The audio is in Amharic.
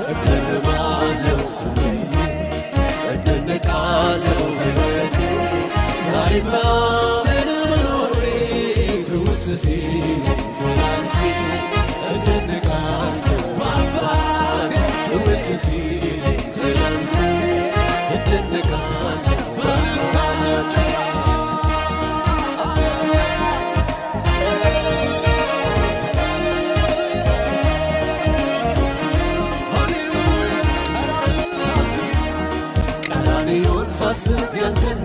እገረማለሁ ዝምዬ እደነቃለሁ በሕይወቴ ዛሬማ ምን መኖሬ ትውስ ሲለኝ ትናንቴ እደነቃለሁ በአባቴ ትውስ ሲለኝ ትናንቴ እደነቃለሁ በአባቴ ሳስብ ያንተን